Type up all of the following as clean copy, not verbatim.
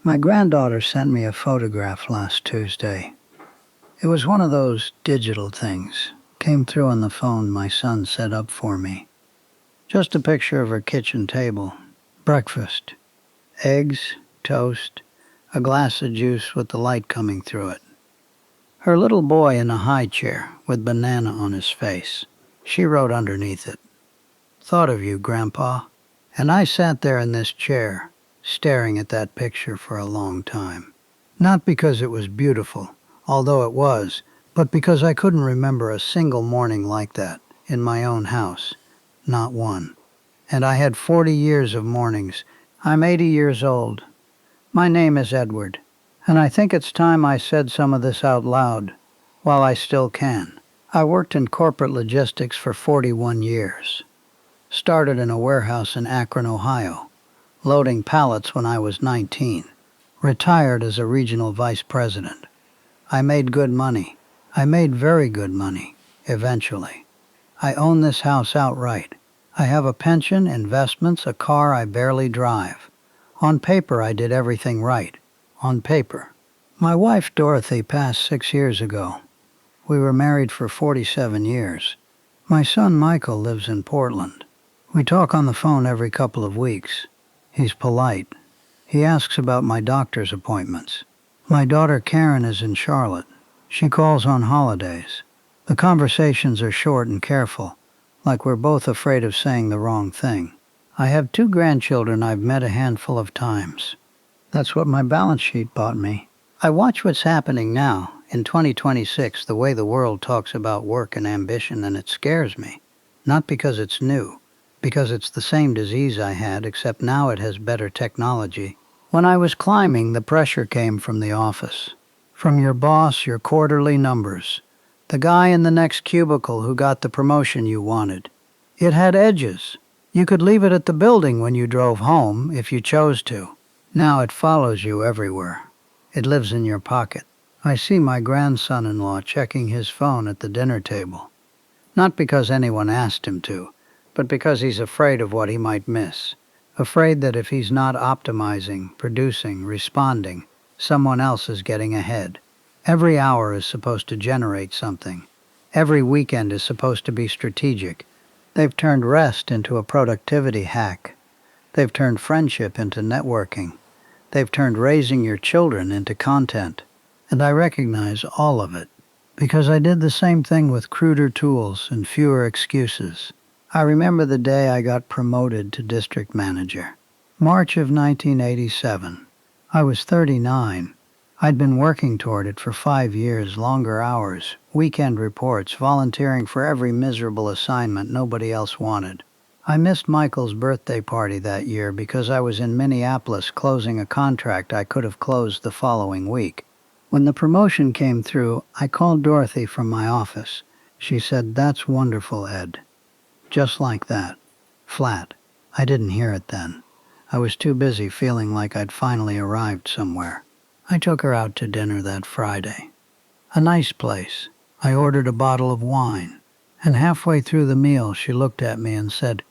My granddaughter sent me a photograph last Tuesday. It was one of those digital things. Came through on the phone my son set up for me. Just a picture of her kitchen table. Breakfast. Eggs, toast, a glass of juice with the light coming through it. Her little boy in a high chair with banana on his face. She wrote underneath it, "Thought of you, Grandpa." And I sat there in this chair, staring at that picture for a long time. Not because it was beautiful, although it was, but because I couldn't remember a single morning like that in my own house. Not one. And I had 40 years of mornings. I'm 80 years old. My name is Edward, and I think it's time I said some of this out loud, while I still can. I worked in corporate logistics for 41 years. Started in a warehouse in Akron, Ohio, loading pallets when I was 19. Retired as a regional vice president. I made good money. I made very good money, eventually. I own this house outright. I have a pension, investments, a car I barely drive. On paper, I did everything right. On paper. My wife, Dorothy, passed 6 years ago. We were married for 47 years. My son, Michael, lives in Portland. We talk on the phone every couple of weeks. He's polite. He asks about my doctor's appointments. My daughter, Karen, is in Charlotte. She calls on holidays. The conversations are short and careful, like we're both afraid of saying the wrong thing. I have 2 grandchildren I've met a handful of times. That's what my balance sheet bought me. I watch what's happening now, in 2026, the way the world talks about work and ambition, and it scares me. Not because it's new, because it's the same disease I had, except now it has better technology. When I was climbing, the pressure came from the office. From your boss, your quarterly numbers. The guy in the next cubicle who got the promotion you wanted. It had edges. You could leave it at the building when you drove home, if you chose to. Now it follows you everywhere. It lives in your pocket. I see my grandson-in-law checking his phone at the dinner table. Not because anyone asked him to, but because he's afraid of what he might miss. Afraid that if he's not optimizing, producing, responding, someone else is getting ahead. Every hour is supposed to generate something. Every weekend is supposed to be strategic. They've turned rest into a productivity hack. They've turned friendship into networking. They've turned raising your children into content. And I recognize all of it, because I did the same thing with cruder tools and fewer excuses. I remember the day I got promoted to district manager. March of 1987. I was 39. I'd been working toward it for 5 years, longer hours, weekend reports, volunteering for every miserable assignment nobody else wanted. I missed Michael's birthday party that year because I was in Minneapolis closing a contract I could have closed the following week. When the promotion came through, I called Dorothy from my office. She said, "That's wonderful, Ed." Just like that. Flat. I didn't hear it then. I was too busy feeling like I'd finally arrived somewhere. I took her out to dinner that Friday. A nice place. I ordered a bottle of wine. And halfway through the meal, she looked at me and said,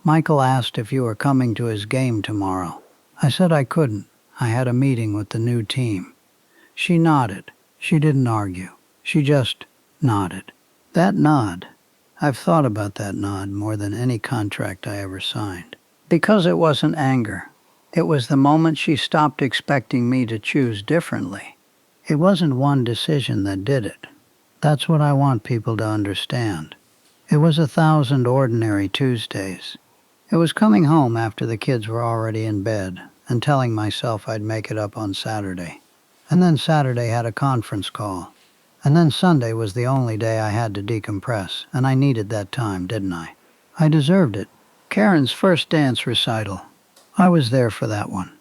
"Michael asked if you were coming to his game tomorrow." I said I couldn't. I had a meeting with the new team. She nodded. She didn't argue. She just nodded. That nod. I've thought about that nod more than any contract I ever signed. Because it wasn't anger. It was the moment she stopped expecting me to choose differently. It wasn't one decision that did it. That's what I want people to understand. It was 1,000 ordinary Tuesdays. It was coming home after the kids were already in bed and telling myself I'd make it up on Saturday. And then Saturday had a conference call. And then Sunday was the only day I had to decompress, and I needed that time, didn't I? I deserved it. Karen's first dance recital. I was there for that one.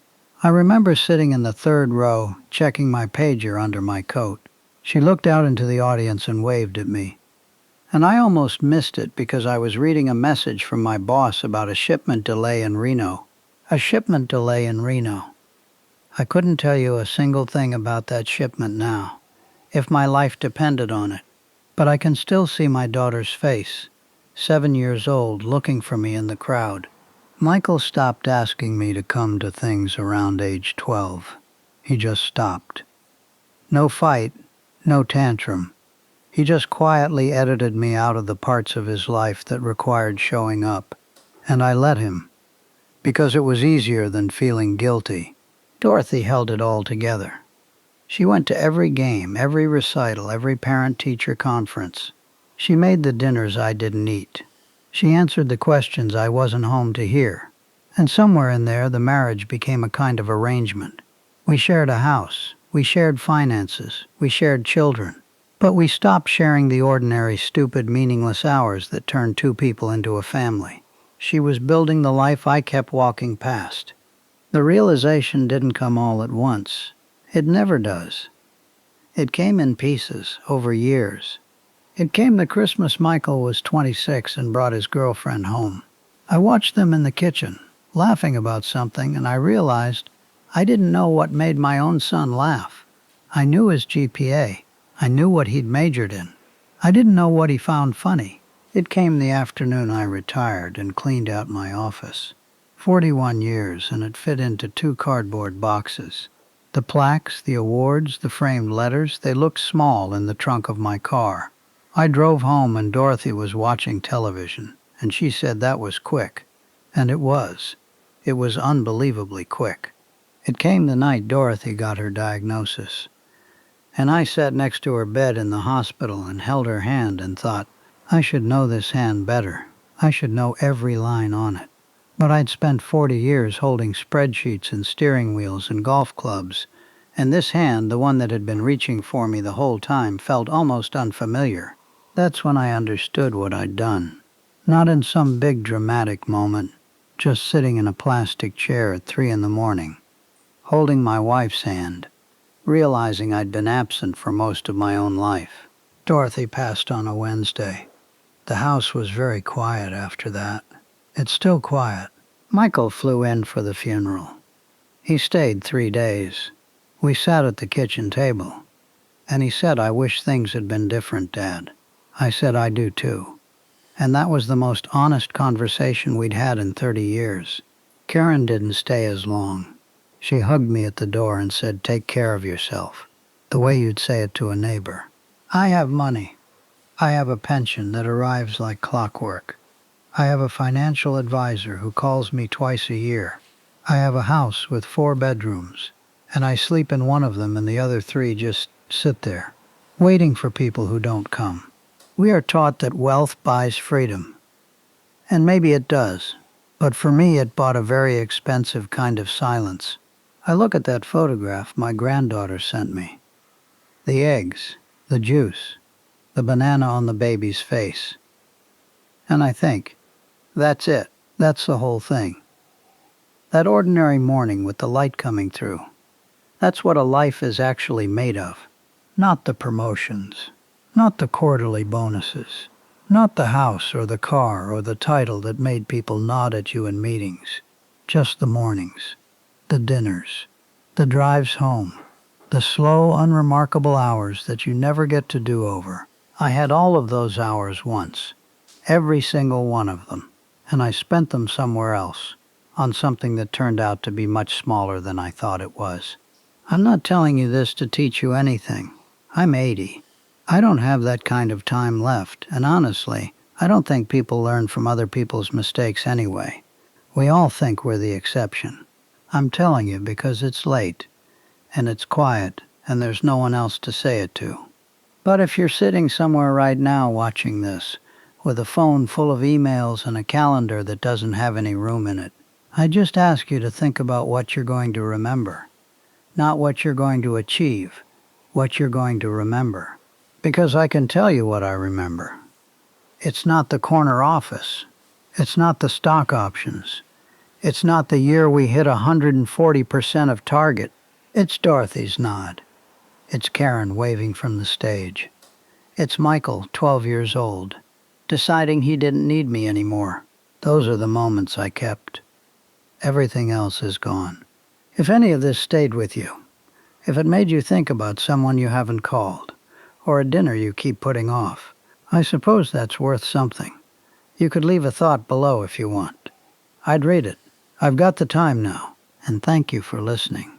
I remember sitting in the 3rd row, checking my pager under my coat. She looked out into the audience and waved at me. And I almost missed it because I was reading a message from my boss about a shipment delay in Reno. A shipment delay in Reno. I couldn't tell you a single thing about that shipment now, if my life depended on it. But I can still see my daughter's face, 7 years old, looking for me in the crowd. Michael stopped asking me to come to things around age 12. He just stopped. No fight, no tantrum. He just quietly edited me out of the parts of his life that required showing up. And I let him, because it was easier than feeling guilty. Dorothy held it all together. She went to every game, every recital, every parent-teacher conference. She made the dinners I didn't eat. She answered the questions I wasn't home to hear. And somewhere in there, the marriage became a kind of arrangement. We shared a house. We shared finances. We shared children. But we stopped sharing the ordinary, stupid, meaningless hours that turned two people into a family. She was building the life I kept walking past. The realization didn't come all at once. It never does. It came in pieces, over years. It came the Christmas Michael was 26 and brought his girlfriend home. I watched them in the kitchen, laughing about something, and I realized I didn't know what made my own son laugh. I knew his GPA. I knew what he'd majored in. I didn't know what he found funny. It came the afternoon I retired and cleaned out my office. 41 years, and it fit into 2 cardboard boxes. The plaques, the awards, the framed letters, they looked small in the trunk of my car. I drove home and Dorothy was watching television, and she said that was quick. And it was. It was unbelievably quick. It came the night Dorothy got her diagnosis. And I sat next to her bed in the hospital and held her hand and thought, I should know this hand better. I should know every line on it. But I'd spent 40 years holding spreadsheets and steering wheels and golf clubs, and this hand, the one that had been reaching for me the whole time, felt almost unfamiliar. That's when I understood what I'd done. Not in some big dramatic moment, just sitting in a plastic chair at 3 a.m, holding my wife's hand, realizing I'd been absent for most of my own life. Dorothy passed on a Wednesday. The house was very quiet after that. It's still quiet. Michael flew in for the funeral. He stayed 3 days. We sat at the kitchen table, and he said, I wish things had been different, Dad. I said, I do too. And that was the most honest conversation we'd had in 30 years. Karen didn't stay as long. She hugged me at the door and said, take care of yourself, the way you'd say it to a neighbor. I have money. I have a pension that arrives like clockwork. I have a financial advisor who calls me twice a year. I have a house with 4 bedrooms, and I sleep in one of them and the other 3 just sit there, waiting for people who don't come. We are taught that wealth buys freedom. And maybe it does, but for me it bought a very expensive kind of silence. I look at that photograph my granddaughter sent me. The eggs, the juice, the banana on the baby's face. And I think, that's it. That's the whole thing. That ordinary morning with the light coming through. That's what a life is actually made of. Not the promotions. Not the quarterly bonuses. Not the house or the car or the title that made people nod at you in meetings. Just the mornings. The dinners. The drives home. The slow, unremarkable hours that you never get to do over. I had all of those hours once. Every single one of them. And I spent them somewhere else, on something that turned out to be much smaller than I thought it was. I'm not telling you this to teach you anything. I'm 80. I don't have that kind of time left, and honestly, I don't think people learn from other people's mistakes anyway. We all think we're the exception. I'm telling you because it's late, and it's quiet, and there's no one else to say it to. But if you're sitting somewhere right now watching this, with a phone full of emails and a calendar that doesn't have any room in it, I just ask you to think about what you're going to remember. Not what you're going to achieve, what you're going to remember. Because I can tell you what I remember. It's not the corner office. It's not the stock options. It's not the year we hit 140% of target. It's Dorothy's nod. It's Karen waving from the stage. It's Michael, 12 years old, deciding he didn't need me anymore. Those are the moments I kept. Everything else is gone. If any of this stayed with you, if it made you think about someone you haven't called, or a dinner you keep putting off, I suppose that's worth something. You could leave a thought below if you want. I'd read it. I've got the time now, and thank you for listening.